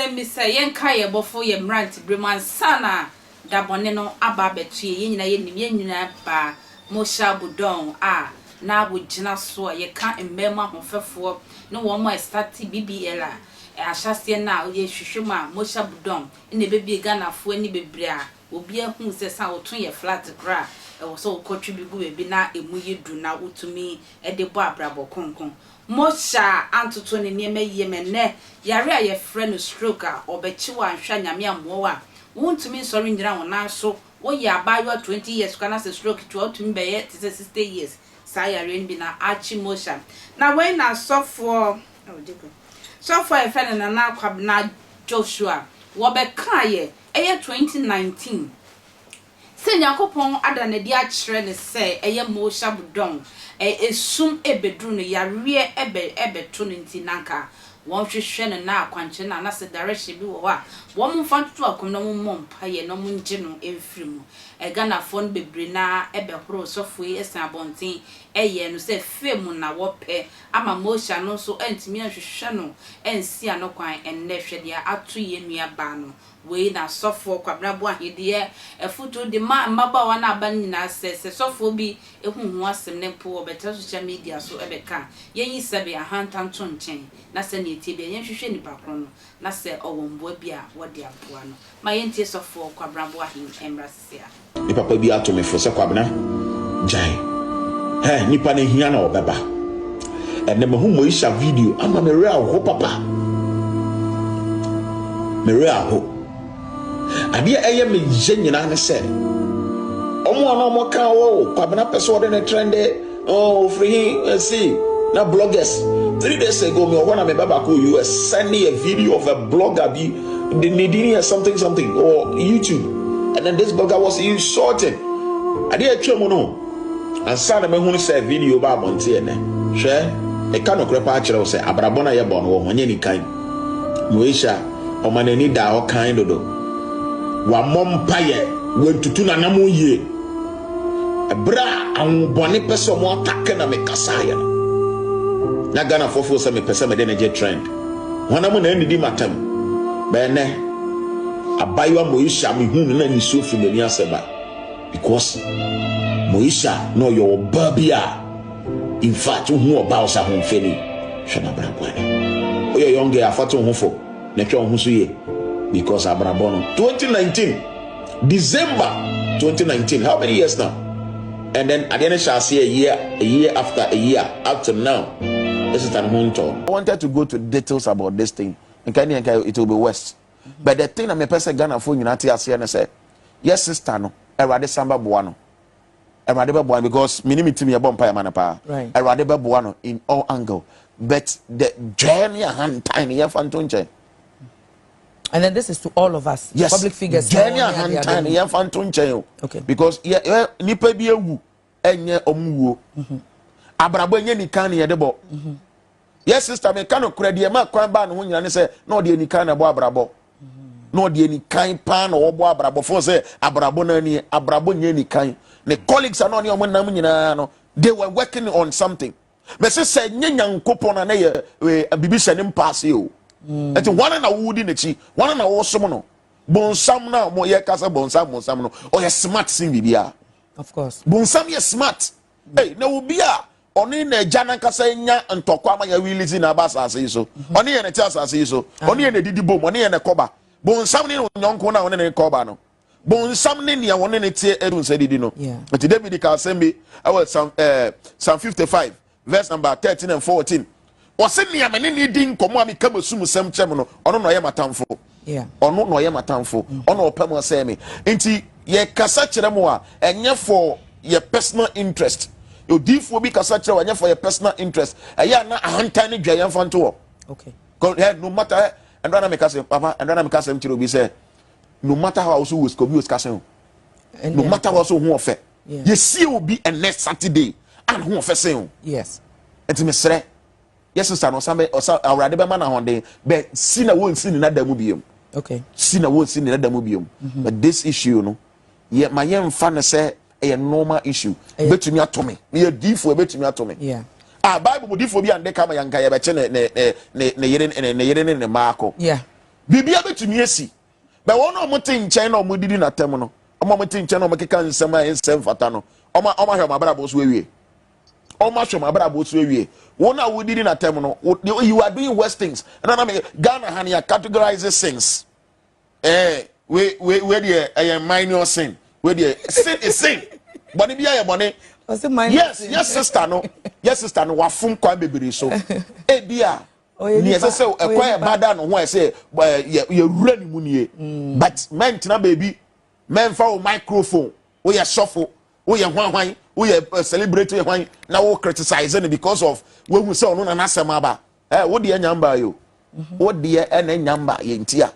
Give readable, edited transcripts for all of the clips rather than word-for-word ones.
na mi say yen kai ye bofo ye mrant breman sana da bone no aba betu ye nyina ye nim ye nyina ba Moesha Ignored na wo gina so ye ka embema hofefo no wo mo start BBL a ahyase na ye hwehwema Moesha Ignored ne bebi Ghana fo ani bebre a obi ahun se sa woton ye flat gra e wo so kotwi gu bebi na emu ye du na wotumi e de bo abrabo konkon Moesha antoto ne niema yemene yare a ye friend stroke a obechi wa nhwa nyame amwo a wontumi sori ndira wona so wo ya abayo 20 years kana se stroke to otumi be ye 60 years sa yare nbi na achi Moesha na when na sofo sofo e friend na kwabna Joshua wo be kan ye 2019 se nyakopon adane di a kire ne se eye Moesha Ignored esum ebedru no yare ebeto no nti nanka won hwehwe no na akwanche na se direction bi wo a wo mfa tutu akom no mompa ye no munje no emfirimu Ghana fon bebre na ebehoro sofo esan abonten eye no se femu na wo pe ama Moesha no so entimi ahwehwe no ensi ano kwan enne hwede atu ye nua ba no we na sofo kwabra bo ahede efutu de maba wa na aba nyina se sofo bi ehunhu asem ne po obeta social media so ebeka yenyi sebe ahantanto nchen na se ne tie be yenhwehwe ni pakro no na se owombo bi a wode apoa no ma yentie sofo kwabra bo ahin emrasia ni papa bi ato me fo se kwabna jai nipa ne hia na obeba ene me hu Moesha video ama me re aho papa me re aho ade eye me je nyina ne se omo ana omo kan wo kwabna person de ne trend free see na bloggers 3 days ago me one me baba ko US send me a video of a blogger be the needing something or YouTube and then this blogger was insulting ade atwa no ansa na me hu say video ba bonte ne hwe e ka no krepa a kire wo say abrabona ye bon wo honye ni kan Moesha o manani da o kan dodo wa mompaye wentutu na namu ye ebra anbone pese mo atake na me kasaya na Ghana fofo se me pese me de na je trend wona mo na ndidi matam be ne abayo Moesha me hu na ni sofi me ni aseba because Moesha no your babia in fact hu oba o sa hu feni hwe na bra bwane o yo yonge afato hu fo na twa hu so ye because Abrabono 2019 December 2019 how many years now and then at the end shall see a year after a year up to now this is an honto. I wanted to go to details about this thing and it will be west but the thing that me person Ghana for United as here say yes sister no erade samba boano erade be boano because minimum team ya bompa man pa right erade be boano in all angle but the journey hand tiny ya fantonche. And then this is to all of us, yes. Public figures. Okay. Because nipa bi ewu enye omuwo. Abrabo enye nikan ye debo. Yes sister me kan okura de ma kwan ba no nyina ne se na ode nikan na bo abrabo. Na ode nikan pa na wo bo abrabo for say abrabo na ni abrabo nye nikan. The colleagues are not omo nam nyina no they were working on something. Me say nye nyankopon na ye bibisha nim pass you. Eti one na wudi nechi one na wo som no bonsam na mo ye kasa bonsam no o ye smart sin bibia of course bonsam ye smart hey na obi a oni na jana kasa nya ntokwa ma ya release na ba asase so oni ye na ti asase so oni ye na didi bom oni ye na koba bonsam ni nyonko na oni na koba no bonsam ni ne woni ne tie edun se didi no eti David ka sembe I Psalm 55 verse number 13 and 14 Wase ni amene ni din komo ami kama sum sem chem no ono no ye matamfo ono no ye matamfo ono opam ase me enti ye kasa kire mo a enye for your personal interest yo difo bi kasa kire enye for your personal interest eya na ahantan ni dwa ye mfanto wo okay no matter and na me kasa papa and na me kasa mkire obi say no matter how so was ko bi was kasa no matter how so hu ofe ye see obi and next Saturday and hu ofe say yes enti me sere yes sister no sambe awrade be mana honde be sina won sini na damu biom okay sina won sini na damu biom but this issue no ye ma ye mfa ne say a normal issue betumi atome ye difo betumi atome bible mu difo bi ande kama yanka ye be che ne yere ne maako bibia betumi esi but one of motin nchen na omodidi na tem no omo motin nchen na omekeka nsem a nsem fata no oma hwe mabara bo so ewie oma hwe mabara bo so ewie one a wodidi na tem no you are doing worse things and na me Ghana han ya categorizes things we the minor sin we the sin is sin boni bia ye boni yes sister no wafum kwa bebere so bia ni ese ekwa bada no ho ese ye wura ni mu nie but men tina baby men fa o microphone wo ye shuffle wo ye hwan wo ye celebrate hwan na wo criticize it because of we hu say ono na nasema ba wo de nyamba yo wo de na nyamba ye ntia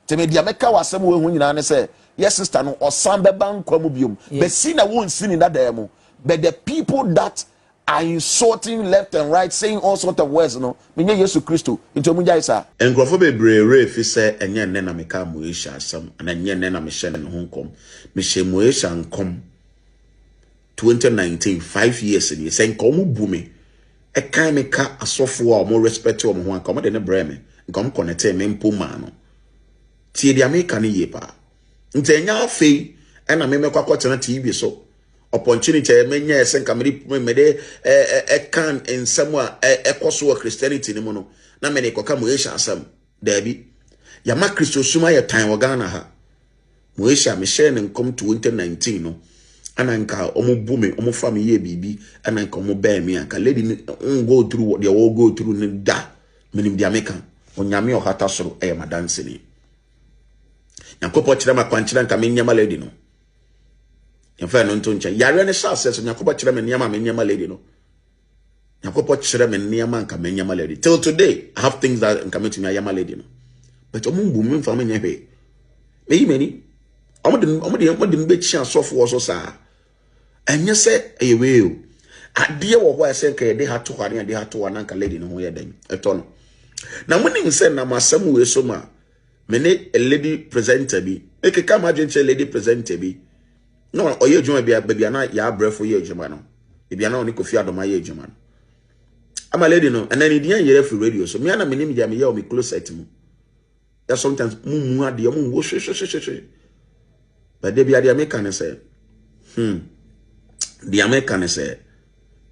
teme dia meka wasem wo hu nyina ne say yes sister no osan beba nkwa mu biom be si na wo nsi ni dada mu but the people that are insulting left and right, saying all sorts of words, no. Minye Yesu Christo. Into munja isa. Engrofo bebree fi se enye nne na meka Moesha asam na enye nne na mehye ne ho nkom. Mehye Moesha nkom 2019 5 years ni se nkom bu me. E kan meka asofo a mo respect o mo ho nkom de ne bre me. Nkom connect me mpo ma no. Tie dia meka ne ye pa. Nte enya afei e na me mekwa kwotena TV so. Opportunity menya esenka me de can in somewhere ekoso Christianity ni mono na me ne koka Moesha asam dabi ya ma Christo suma ya time Ghana ha Moesha me share ne nkom 2019 no ananka omo bume omo fami ye bibi ananka omo ba mi anka lady go through what they all go through ni da minim dia meka onyame ohata soro madanse ni nyakopo kire ma kwankyira nka me nyama lady no Yamfa no nto nche yare ne sha se so nyakopo kire me nyama lady no nyakopo kire me nyama nka me nyama lady till today I have things that nka me to me nyama lady no but omumbu me mfa me nyehwe me meni omode be chi asofo so sa enye se eyewe o ade wo ho ese nka ye de hato hare ye de hato wana nka lady no ho ye den eto no na munim se na masam we so ma me ne a lady presenter bi ekeka ma dwenche lady presenter bi no oye djuma bia na ya brefo ye djuma no bia na oni Kofi Adoma ye djuma no ama lady no and then the yere free radio so me na me nim dia me ye o me close at mu ya sometimes mu ade mu wo hwe but they bia dia me kan say dia me kan say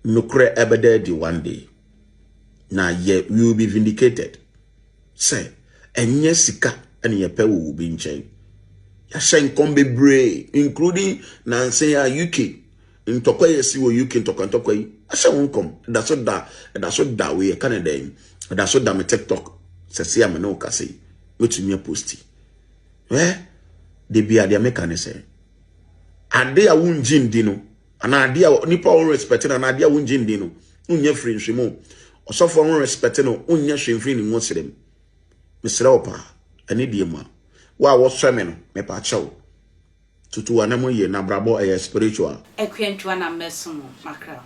no kre ebede di one day na ye we will be vindicated say enye sika ene ye pe wo bi nchen ya shen kombe bre including na say UK ntokwa yesi wo UK ntokwa yi asha wonkom da so da we Canada da so da me TikTok se am no ka say metumi posti de bia de make an say ade a wunji ndi no ana ade a nipa won respect na ade a wunji ndi no unya free nhwemo osofo won respect no unya hwemfri ni ngosirem mesra opa ani die ma wa wo sweme no me pa chawo tutu anamo ye na brabo spiritual ekwentu na meso makra